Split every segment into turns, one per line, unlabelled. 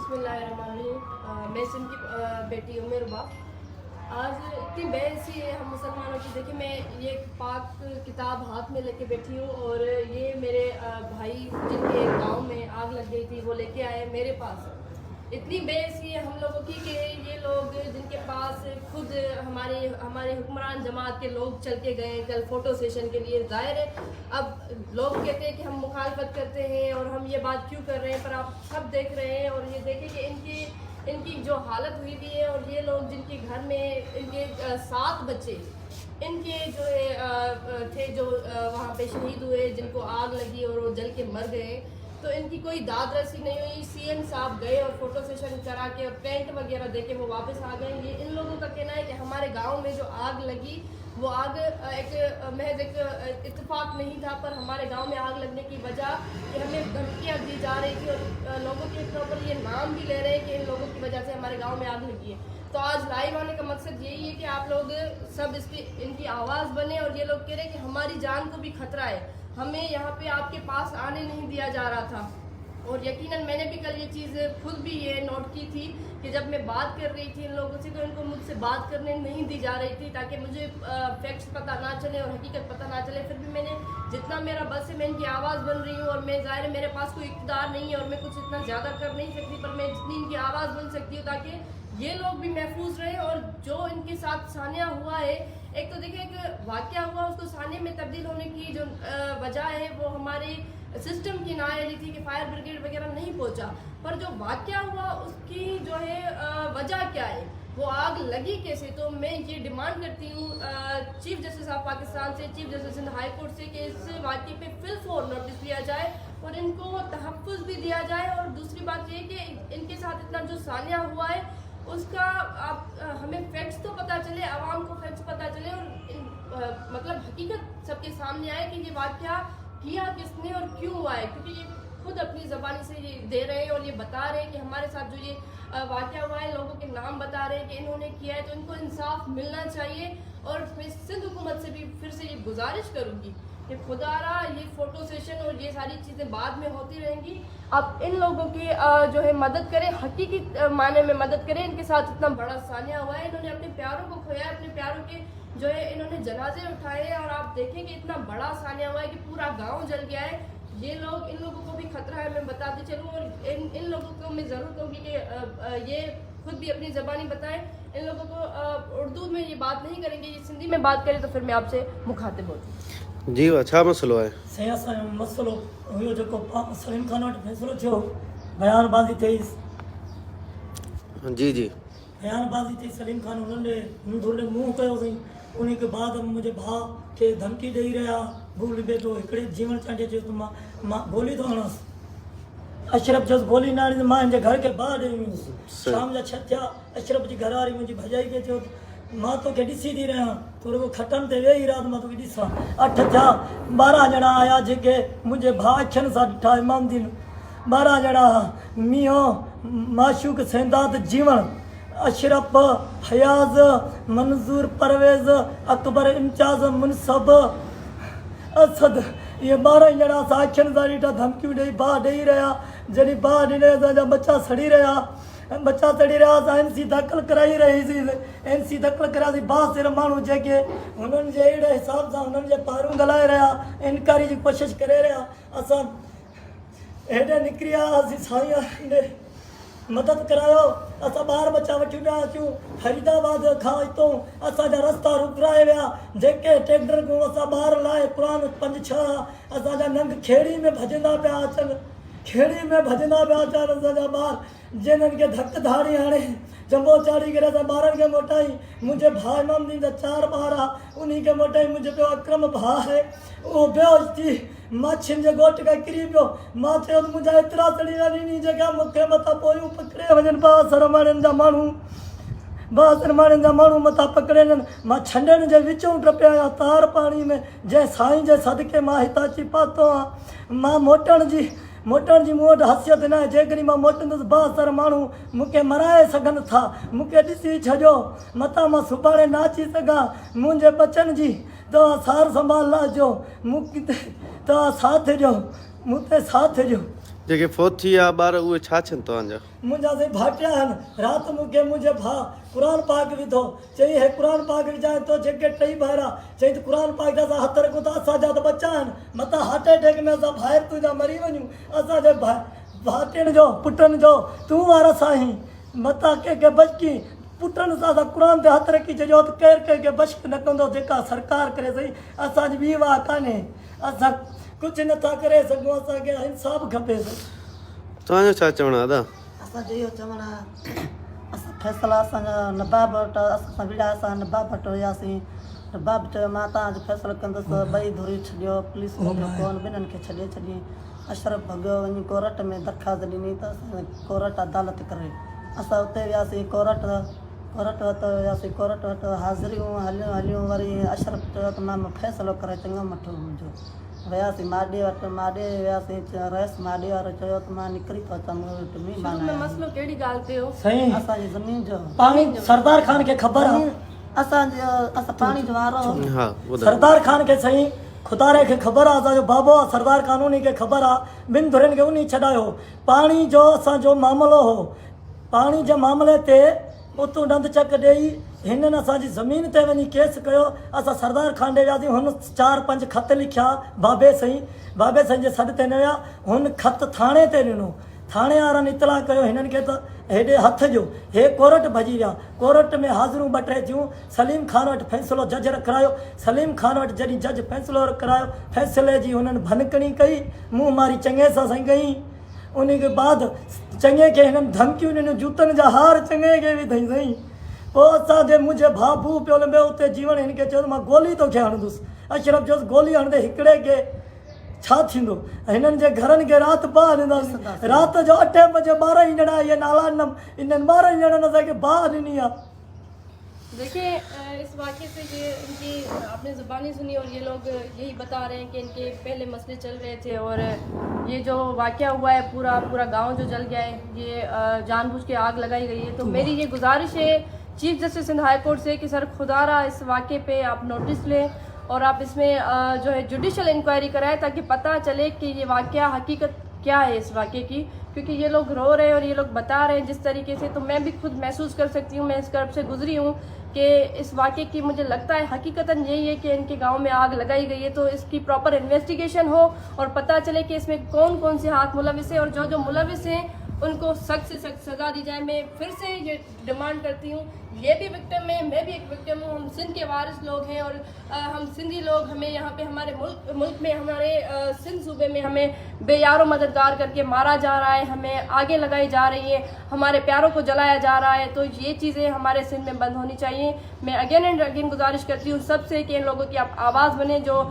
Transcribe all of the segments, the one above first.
बिस्मिल्लाहिर्रहमानिर्रहीम। मैं सिंध की बेटी हूँ मेरुबा। आज इतनी बेहसी है हम मुसलमानों की। देखिए, मैं ये पाक किताब हाथ में लेके बैठी हूँ और ये मेरे भाई जिनके गांव में आग लग गई थी वो लेके आए मेरे पास। इतनी बेहसी है हम लोगों की कि ये लोग जिनके पास खुद हमारे हुक्मरान जमात के लोग चल के गए कल फ़ोटो सेशन के लिए। ज़ाहिर है अब लोग कहते हैं कि हम मुखालफत करते हैं और हम ये बात क्यों कर रहे हैं, पर आप सब देख रहे हैं और ये देखें कि इनकी जो हालत हुई थी है। और ये लोग जिनके घर में इनके 7 बच्चे इनके जो है थे जो वहाँ पे शहीद हुए, जिनको आग लगी और वो जल के मर गए, तो इनकी कोई दाद रसी नहीं हुई। सीएम साहब गए और फोटो सेशन करा के और टेंट वगैरह देके वो वापस आ गए। ये इन लोगों का कहना है कि हमारे गांव में जो आग लगी वो आग महज एक इत्तेफाक नहीं था, पर हमारे गांव में आग लगने की वजह कि हमें धमकियाँ दी जा रही थी और लोगों के ऊपर ये नाम भी ले रहे हैं कि इन लोगों की वजह से हमारे गाँव में आग लगी है। तो आज लाइव आने का मकसद यही है कि आप लोग सब इनकी आवाज़ बने। और ये लोग कह रहे हैं कि हमारी जान को भी खतरा है, हमें यहाँ पे आपके पास आने नहीं दिया जा रहा था। और यकीनन मैंने भी कल ये चीज़ खुद भी ये नोट की थी कि जब मैं बात कर रही थी इन लोगों से तो इनको मुझसे बात करने नहीं दी जा रही थी ताकि मुझे फैक्ट्स पता ना चले और हकीकत पता ना चले। फिर भी मैंने जितना मेरा बस है मैं इनकी आवाज़ बन रही हूँ। और मैं ज़ाहिर है मेरे पास कोई इक़्तिदार नहीं है और मैं कुछ इतना ज़्यादा कर नहीं सकती, पर मैं जितनी इनकी आवाज़ बन सकती हूँ ताकि ये लोग भी महफूज रहे। और जो इनके साथ सानिया हुआ है, एक तो देखिए एक वाक़या हुआ, उसको सानिया में तब्दील होने की जो वजह है वो हमारे सिस्टम की नाअहली थी कि फायर ब्रिगेड वगैरह नहीं पहुंचा। पर जो वाक़या हुआ उसकी जो है वजह क्या है, वो आग लगी कैसे। तो मैं ये डिमांड करती हूँ चीफ जस्टिस ऑफ पाकिस्तान से, chief justice Sindh high court से कि इस वाक़े पे फिलफौर नोटिस दिया जाए और इनको तहफ़्फ़ुज़ भी दिया जाए। और दूसरी बात ये कि इनके साथ इतना जो सानिया हुआ है उसका हमें फैक्ट्स तो पता चले, आवाम को फैक्ट्स पता चले और मतलब हकीकत सबके सामने आए कि ये वाक़या किया किसने और क्यों हुआ है। क्योंकि ये खुद अपनी ज़बानी से ये दे रहे हैं और ये बता रहे हैं कि हमारे साथ जो ये वाक़या हुआ है, लोगों के नाम बता रहे हैं कि इन्होंने किया है, तो इनको इंसाफ मिलना चाहिए। और मैं सिंध हुकूमत से भी फिर से ये गुजारिश करूँगी कि खुदारा ये फ़ोटो सेशन और ये सारी चीज़ें बाद में होती रहेंगी, आप इन लोगों की जो है मदद करें, हकीकी माने में मदद करें। इनके साथ इतना बड़ा सानिया हुआ है, इन्होंने अपने प्यारों को खोया, अपने प्यारों के जो है इन्होंने जनाजे उठाए हैं। और आप देखें कि इतना बड़ा सानिया हुआ है कि पूरा गांव जल गया है। ये लोग, इन लोगों को भी खतरा है, मैं बताती चलूँ। और इन लोगों को मैं ज़रूर कहूँगी कि ये खुद भी अपनी ज़बानी बताएं। इन लोगों को उर्दू में ये बात नहीं करेंगे, ये सिंधी में बात करें तो फिर मैं आपसे मुखातिब होती।
जी अच्छा मसलो है
सियासत मसलो हुयो जो सलीम खान वटि फ़ैसिलो थियो, बयानबाज़ी थी।
जी जी
बयानबाज़ी थी, सलीम खान उन्होंने मुंहुं कयोसीं। उन के बाद मुंहिंजे भाउ खे धमकी ॾेई रहिया, भूल बेटो हिकिड़े जीवन चांडे चयो त मां गोली थो हणांसि। अशरफ जस गोली न हणी, मां हिनजे घर खे बाहि ॾेई वियुसि। शाम जा 6 थिया, अशरफ जी घरवारी मुंहिंजी भॼाई खे चयो मां तोखे ॾिसी थी रहियां, तूं रुॻो खटनि ते वेही राति मां तोखे ॾिसां। 8 थिया, 12 ॼणा आया जेके मुंहिंजे भाउ अखियुनि सां ॾिठा, इमामदीन 12 ॼणा, मींहों माशूक सैदात जीवन, अशरफ, फयाज़, मंज़ूर, परवेज़, अकबर, इम्तियाज़, मुनसब, असद, ये 12 ॼणा असां अखियुनि सां ॾिठा, धमकियूं ॾेई बाहि ॾेई रहिया। जॾहिं बाहि ॾिने असांजा बच्चा सड़ी रहिया, बच्चा सड़ी रहिया। असां NC दाख़िल कराई रहीसीं, NC दाख़िल कराईसीं। बासिर माण्हू जेके हुननि जे अहिड़े हिसाब सां हुननि जे पारूं ॻाल्हाए रहिया, इनकारी जी कोशिशि करे रहिया। असां हेॾे निकिरी आयासीं, साईं ॾे मदद करायो। असां ॿार बच्चा वठी वियासीं फरीदाबाद खां, हितां असांजा रस्ता रुकराए विया। जेके ट्रैक्टर को असां ॿार लाइ क़ुर 5-6 असांजा नंग खेड़ी में भॼंदा पिया अचनि, खेड़ी में भॼंदा पिया अचनि असांजा ॿार, जिन्हनि खे धक धाड़ी हाणे जंबो चाढ़ी करे असां ॿारनि खे मोटाई। मुंहिंजे भाउ इमामदीन जा 4 ॿार आहे, उन खे मोटाई। मुंहिंजो ॿियो अक्रम भाउ आहे, उहो बेहोश थी माछियुनि जे ॻोठ खां किरी पियो। मां चयो त मुंहिंजा एतिरा सड़ी वञी जेका मूंखे मथां पोयूं पकिड़े वञनि, बासर माण्हुनि जा माण्हू, बासर माण्हुनि जा माण्हू मथां पकिड़े वञनि। मां छंडनि जे विचूं टपिया आहियां तार पाणी में, जंहिं साईं जे सदके मां हितां अची पहुतो आहियां। मां मोटण जी मूं वटि हसियत न आहे, जेकॾहिं मां मोटंदुसि बासर माण्हू मूंखे मराए सघनि था। मूंखे ॾिसी छॾियो, मथां मां सुभाणे न अची सघां। मुंहिंजे बचनि जी तव्हां सार संभाल लाहिजो, तव्हां साथ ॾियो, मूं ते साथ ॾियो।
जेके फोत थी विया ॿार उहे छा छनि तव्हांजा?
मुंहिंजा साईं भाटिया आहिनि। राति मूंखे मुंहिंजे भाउ क़ुर पाक विधो, चई हे क़ुर पाक विझाए तो जेके टई ॿाहिरां, चई त क़ुर पाक जा असां हथ रखूं था, असांजा त बच्चा आहिनि, मथां हार्ट अटैक में असां ॿाहिरि तुंहिंजा मरी वञूं, असांजे भाटियुनि जो पुटनि जो तूं वार साईं, मथां कंहिंखे बचकी पुटनि सां असां क़ुर ते हथ रखी छॾियो त केरु कंहिंखे बश्क न कंदो, जेका सरकार करे सही, असांजी ॿी वाह कान्हे, असां कुझु नथा करे सघूं, असांखे इंसाफ़ खपे।
तव्हांजो छा चवणु आहे दादा?
असांजो इहो चवणु आहे, असां फ़ैसिला असांजा नबाब वटि असां विड़ा, असां नबाब वटि वियासीं, नबाब चयो मां तव्हांजो फ़ैसिलो कंदुसि, ॿई धुरी छॾियो, पुलिस कोन ॿिन्हिनि खे छॾी अशरफ भॻियो, वञी कोर्ट में दरख़्वास्त ॾिनी त असां कोर्ट अदालत करे, असां उते वियासीं कोर्ट वटि वियासीं, कोर्ट वटि हाज़िरियूं हलियूं वरी अशरफ चयो त मां फ़ैसिलो करे चङो मठो मुंहिंजो, वियासीं माॾे वटि, माॾे वियासीं, रहियसि माॾे वारो चयो त मां निकिरी थो अचां, मूं वटि महिमान आया।
मसलो कहिड़ी ॻाल्हि ते हो?
साईं
असांजी ज़मीन जो
पाणी सरदार खान खे ख़बर आहे,
असां पाणी जो वारो
हा ॿुधायो।
सरदार खान खे साईं खुदारे खे ख़बर आहे, असांजो बाबो आहे सरदार खान, उन खे ख़बर आहे, ॿिनि धुरनि खे उन छॾायो। पाणी जो असांजो मामिलो हो, पाणी जे मामले ते उतों ॾंद चक ॾेई हिननि असांजी ज़मीन ते वञी केस कयो। असां सरदार खान ॾे वियासीं, हुन 4-5 ख़त लिखिया बाबे साईं जे सॾ ते न विया, हुन ख़त थाणे ते ॾिनो, थाणे वारनि इतला कयो हिननि खे त हेॾे हथ जो, हे कोर्ट भॼी विया, कोर्ट में हाज़िरियूं 2-3 थियूं, सलीम खान वटि फ़ैसिलो जज करायो, सलीम खान वटि जॾहिं जज फ़ैसिलो करायो, फ़ैसिले जी हुननि भनकणी कई, मुंहुं मारी चङे सां साईं कई, उन खां बाद चङे खे हिननि धमकियूं ॾिनियूं, जूतनि जा हार चङे खे विधई साईं। पोइ असांजे मुंहिंजे भाउ भू पियो लंबे उते जीवन, हिन खे चयो मां गोली तोखे हणंदुसि, अशरफ चयोसि गोली हणंदे हिकिड़े खे छा थींदो, हिननि जे घरनि खे राति बाहि ॾींदासीं, राति जो 8 बजे 12 ॼणा इहे नाला ॾिनमि, इन्हनि 12 ॼणनि असांखे बाहि ॾिनी आहे।
देखिए इस वाक़े से ये इनकी आपने ज़ुबानी सुनी और ये लोग यही बता रहे हैं कि इनके पहले मसले चल रहे थे और ये जो वाक़या हुआ है पूरा गांव जो जल गया है, ये जानबूझ के आग लगाई गई है। तो मेरी ये गुजारिश है chief justice Hind high court से कि सर खुदारा इस वाक़े पे आप नोटिस लें और आप इसमें जो है जुडिशल इंक्वायरी कराएं ताकि पता चले कि ये वाक़या हकीकत क्या है इस वाक़े की, क्योंकि ये लोग रो रहे हैं और ये लोग बता रहे हैं जिस तरीके से, तो मैं भी खुद महसूस कर सकती हूँ, मैं इस कर्ब से गुजरी हूँ कि इस वाक़े की मुझे लगता है हकीकतन यही है कि इनके गांव में आग लगाई गई है, तो इसकी प्रॉपर इन्वेस्टिगेशन हो और पता चले कि इसमें कौन कौन से हाथ मुलविस है और जो जो मुलविस हैं उनको सख्त से सख्त सज़ा दी जाए। मैं फिर से ये डिमांड करती हूँ, ये भी विक्टिम है, मैं भी एक विक्टिम हूँ, हम सिंध के वारिस लोग हैं और हम सिंधी लोग, हमें यहाँ पे हमारे मुल्क में हमारे सिंध सूबे में हमें बेयारो मददगार करके मारा जा रहा है, हमें आगे लगाई जा रही है, हमारे प्यारों को जलाया जा रहा है, तो ये चीज़ें हमारे सिंध में बंद होनी चाहिए। मैं अगेन एंड अगेन गुजारिश करती हूँ सबसे कि इन लोगों की आप आवाज़ बने, जो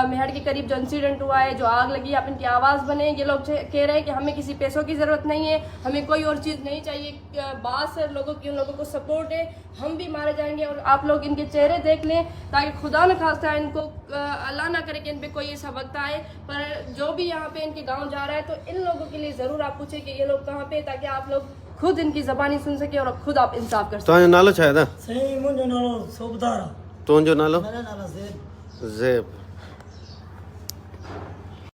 मेहड़ के करीब जो इंसिडेंट हुआ है, जो आग लगी, आप इनकी आवाज़ बने। ये लोग कह रहे हैं कि हमें किसी पैसों की ज़रूरत नहीं है, हमें कोई और चीज़ नहीं चाहिए, बात सर लोगों की, उन लोगों को सपोर्ट है, हम भी मारे जाएंगे और आप लोग इनके चेहरे देख लें ताकि खुदा न खास्ता इनको अल्लाह ना करे कि इन पे कोई ऐसा वक्त आए। पर जो भी यहाँ पे इनके गांव जा रहा है तो इन लोगों के लिए ज़रूर आप पूछें कि ये लोग कहाँ पे, ताकि आप लोग खुद इनकी ज़बानी सुन सके और खुद आप इंसाफ कर सकें।
तव्हांजो नालो छा आहे?
साईं मुंहिंजो नालो सोबदार आहे।
तुंहिंजो नालो?
मेरा नालो ज़ेब।
ज़ेब।